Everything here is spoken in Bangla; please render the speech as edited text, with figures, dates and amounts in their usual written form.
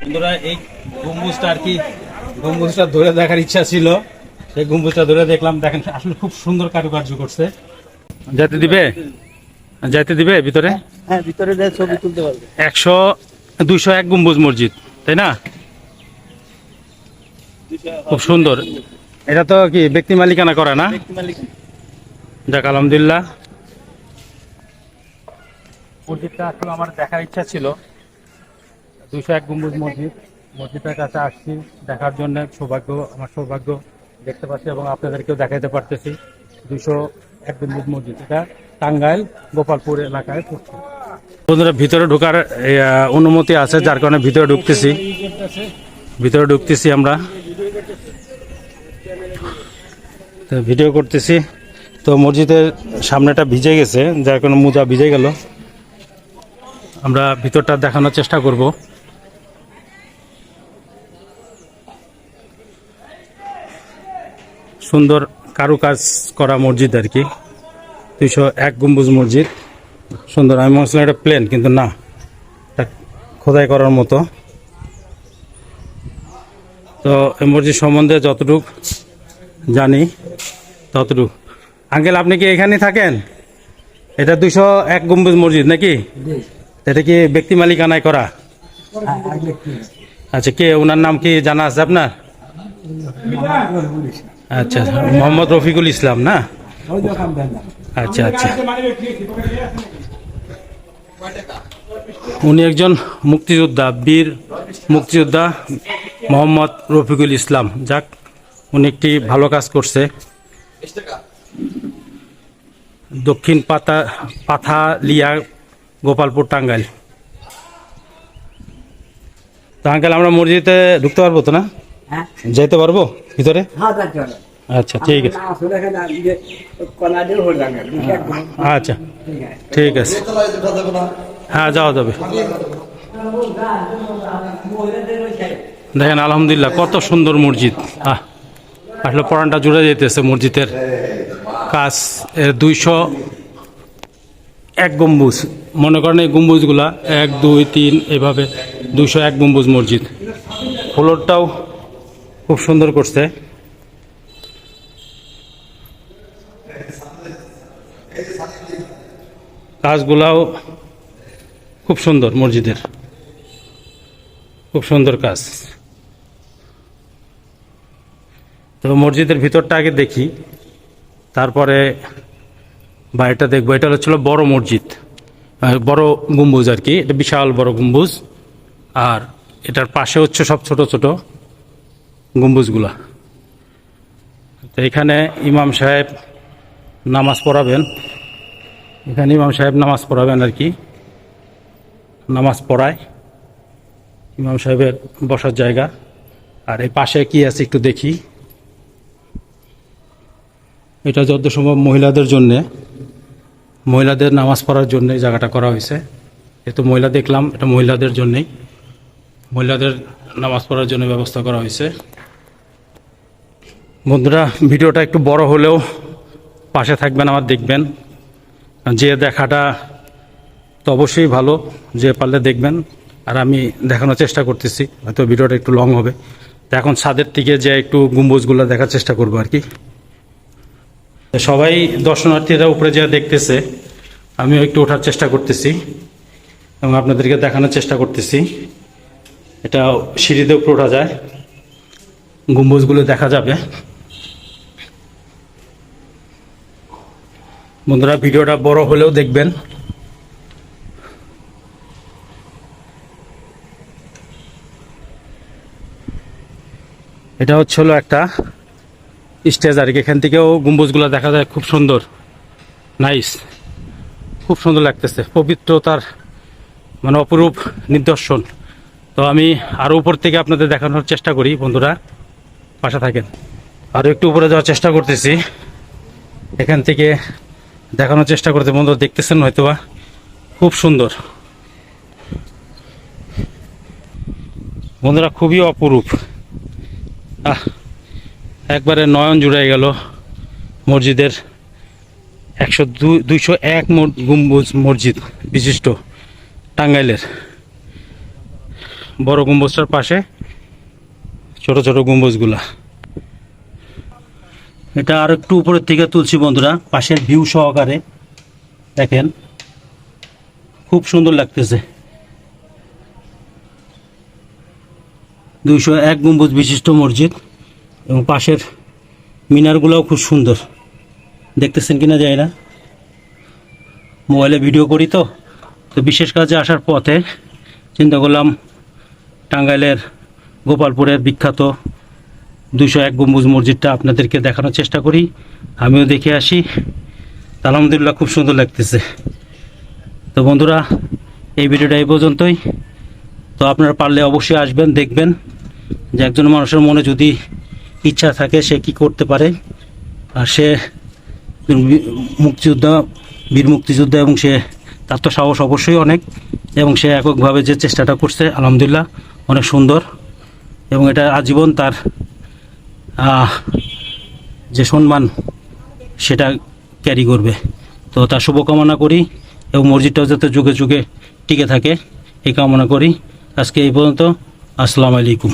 বন্ধুরা এই গম্বুজটা আর কি গম্বুজটা ধরে দেখার ইচ্ছা ছিল, সেই গম্বুজটা ধরে দেখলাম। দেখেন আসলে খুব সুন্দর কারুকার্য করছে। যেতে দিবে ভিতরে? হ্যাঁ, ভিতরে ছবি তুলতে পারবে। 201 গম্বুজ মসজিদ, তাই না? খুব সুন্দর। এটা তো কি ব্যক্তি মালিকানা করা না? যাক আলহামদুলিল্লাহ। মসজিদটা আসলে আমার দেখার ইচ্ছা ছিল, 201 গম্বুজ মসজিদ। মসজিদটার কাছে আসছি দেখার জন্য, আমার সৌভাগ্য দেখতে পাচ্ছি এবং আপনাদেরকেও দেখাতে পারতেছি। 201 গম্বুজ মসজিদ, এটা টাঙ্গাইল গোপালপুর এলাকায় পড়ছে। বন্ধুরা ভিতরে ঢোকার অনুমতি আছে, যার কারণে ভিতরে ঢুকতেছি আমরা, ভিডিও করতেছি। তো মসজিদের সামনেটা ভিজে গেছে, যার কারণে মোজা ভিজে গেল। আমরা ভিতরটা দেখানোর চেষ্টা করব। সুন্দর কারুকাজ করা মসজিদ আর কি, 201 গম্বুজ মসজিদ। সুন্দর। আমি মনে ছিলাম এটা প্লেন, কিন্তু না, এটা খোদাই করার মতো। তো এই মসজিদ সম্বন্ধে যতটুকু জানি ততটুকু। আঙ্কেল, আপনি কি এখানে থাকেন? এটা 201 গম্বুজ মসজিদ নাকি? এটা কি ব্যক্তি মালিকানায় করা? আচ্ছা, কে ওনার নাম কি জানা আছে আপনার? আচ্ছা, মোহাম্মদ রফিকুল ইসলাম না? আচ্ছা আচ্ছা, উনি একজন মুক্তিযোদ্ধা, বীর মুক্তিযোদ্ধা মোহাম্মদ রফিকুল ইসলাম। যাক, উনি একটি ভালো কাজ করছে। দক্ষিণ পাথালিয়া, গোপালপুর, টাঙ্গাইল। তো আঙ্কেল, আমরা মসজিদে ঢুকতে পারবো তো না? যেতে পারবো ভিতরে? আচ্ছা ঠিক আছে, আচ্ছা ঠিক আছে, হ্যাঁ যাওয়া যাবে। দেখেন আলহামদুলিল্লাহ কত সুন্দর মসজিদ। আসলে পরানটা জুড়ে যেতেছে মসজিদের কাজ। 201 গম্বুজ, মনে করেন এই গম্বুজগুলা 1 2 3 এভাবে 201 গম্বুজ মসজিদ। ফ্লোরটাও খুব সুন্দর করছে। কাজগুলাও খুব সুন্দর, মসজিদের খুব সুন্দর কাজ। তো মসজিদের ভিতরটা আগে দেখি, তারপরে বাইরেটা দেখবো। এটা হচ্ছিল বড় মসজিদ, বড় গম্বুজ আর কি, এটা বিশাল বড় গম্বুজ। আর এটার পাশে হচ্ছে সব ছোট ছোট গম্বুজগুলা। তো এখানে ইমাম সাহেব নামাজ পড়াবেন, আর কি, নামাজ পড়ায়। ইমাম সাহেবের বসার জায়গা। আর এই পাশে কি আছে একটু দেখি। এটা যত সম্ভব মহিলাদের নামাজ পড়ার জন্য এই জায়গাটা করা হয়েছে। যেহেতু মহিলা দেখলাম, এটা মহিলাদের জন্যেই, মহিলাদের নামাজ পড়ার জন্য ব্যবস্থা করা হয়েছে। বন্ধুরা, ভিডিওটা একটু বড় হলেও পাশে থাকবেন, আমার দেখবেন। যে দেখাটা তো অবশ্যই ভালো, যে পারলে দেখবেন। আর আমি দেখানোর চেষ্টা করতেছি, হয়তো ভিডিওটা একটু লং হবে। তো এখন ছাদের থেকে যে একটু গম্বুজগুলো দেখার চেষ্টা করবো আর কি। সবাই দর্শনার্থীরা উপরে যা দেখতেছে, আমিও একটু ওঠার চেষ্টা করতেছি এবং আপনাদেরকে দেখানোর চেষ্টা করতেছি। এটা সিঁড়িতে উপরে ওঠা যায়, গম্বুজগুলো দেখা যাবে। বন্ধুরা, ভিডিওটা বড় হলেও দেখবেন। এটা হচ্ছিল একটা স্টেজ আর কি, এখান থেকেও গম্বুজগুলো দেখা যায়। খুব সুন্দর, নাইস, খুব সুন্দর লাগতেছে। পবিত্রতার মানে অপরূপ নিদর্শন। তো আমি আরও উপর থেকে আপনাদের দেখানোর চেষ্টা করি। বন্ধুরা পাশে থাকেন, আরও একটু উপরে যাওয়ার চেষ্টা করতেছি। এখান থেকে দেখানোর চেষ্টা করতে, বন্ধুরা দেখতেছেন হয়তোবা, খুব সুন্দর। বন্ধুরা খুবই অপরূপ, একবারে নয়ন জুড়ে গেল মসজিদের। 201 গম্বুজ মসজিদ বিশিষ্ট টাঙ্গাইলের। বড় গম্বুজটার পাশে ছোট ছোট গম্বুজগুলা। এটা আর একটু উপরের থেকে তুলছি বন্ধুরা, পাশের ভিউ সহকারে দেখেন, খুব সুন্দর লাগতেছে। 201 গম্বুজ বিশিষ্ট মসজিদ এবং পাশের মিনারগুলোও খুব সুন্দর, দেখতেছেন কিনা যায় না, মোবাইলে ভিডিও করি তো বিশেষ কাজে আসার পথে চিন্তা করলাম টাঙ্গাইলের গোপালপুরের বিখ্যাত 201 গম্বুজ মসজিদটা আপনাদেরকে দেখানোর চেষ্টা করি, আমিও দেখে আসি। আলহামদুলিল্লাহ খুব সুন্দর লাগতেছে। তো বন্ধুরা, এই ভিডিওটা এই পর্যন্তই। তো আপনারা পারলে অবশ্যই আসবেন, দেখবেন যে একজন মানুষের মনে যদি ইচ্ছা থাকে সে কি করতে পারে। আর সে মুক্তিযোদ্ধা, বীর মুক্তিযোদ্ধা, এবং সে তার তো সাহস অবশ্যই অনেক, এবং সে এককভাবে যে চেষ্টাটা করছে আলহামদুলিল্লাহ অনেক সুন্দর, এবং এটা আজীবন তার যে সম্মান সেটা ক্যারি করবে। তো তার শুভকামনা করি, এবং মসজিদটাও যাতে যুগে যুগে টিকে থাকে এই কামনা করি। আজকে এই পর্যন্ত। আসসালামু আলাইকুম।